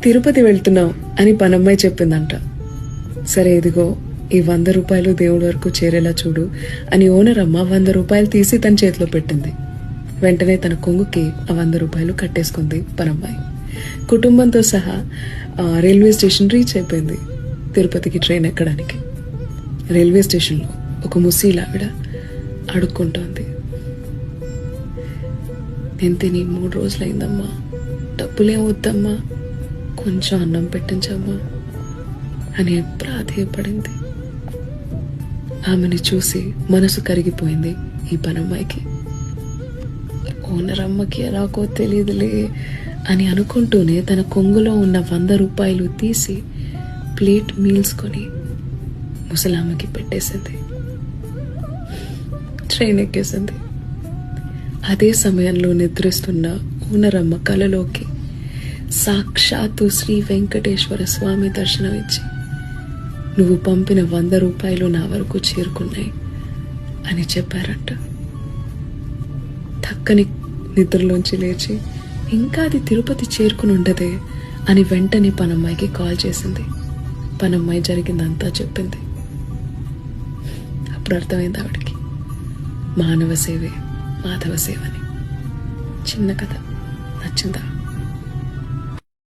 తిరుపతి వెళ్తున్నాం అని పనమ్మాయి చెప్పిందంట. సరే ఇదిగో ఈ 100 రూపాయలు దేవుడి వరకు చేరేలా చూడు అని ఓనర్ అమ్మ 100 రూపాయలు తీసి తన చేతిలో పెట్టింది. వెంటనే తన కొంగుకి ఆ 100 రూపాయలు కట్టేసుకుంది పనమ్మాయి. కుటుంబంతో సహా రైల్వే స్టేషన్ రీచ్ అయిపోయింది తిరుపతికి ట్రైన్ ఎక్కడానికి. రైల్వే స్టేషన్లో ఒక ముసీలావిడ అడుక్కుంటోంది. నేను తిని 3 రోజులైందమ్మా, డబ్బులేం వద్దమ్మా, కొంచెం అన్నం పెట్టించమ్మా అని ప్రాధేయపడింది. ఆమెని చూసి మనసు కరిగిపోయింది ఈ పనమ్మాయికి. ఓనర్ అమ్మకి ఎలాగో తెలియదులే అని అనుకుంటూనే తన కొంగులో ఉన్న 100 రూపాయలు తీసి ప్లేట్ మీల్స్ కొని ముసలామ్మకి పెట్టేసింది. ట్రైన్ ఎక్కేసింది. అదే సమయంలో నిద్రిస్తున్న ఓనరమ్మ కలలోకి సాక్షాత్తు శ్రీ వెంకటేశ్వర స్వామి దర్శనం ఇచ్చి, నువ్వు పంపిన 100 రూపాయలు నా వరకు చేరుకున్నాయి అని చెప్పారంట. తక్కని నిద్రలోంచి లేచి ఇంకా అది తిరుపతి చేరుకుని ఉండదే అని వెంటనే పనమ్మాయికి కాల్ చేసింది. పనమ్మాయి జరిగిందంతా చెప్పింది. అప్పుడు అర్థమైంది ఆవిడకి, మానవ సేవే మాధవ సేవని. చిన్న కథ నచ్చిందా?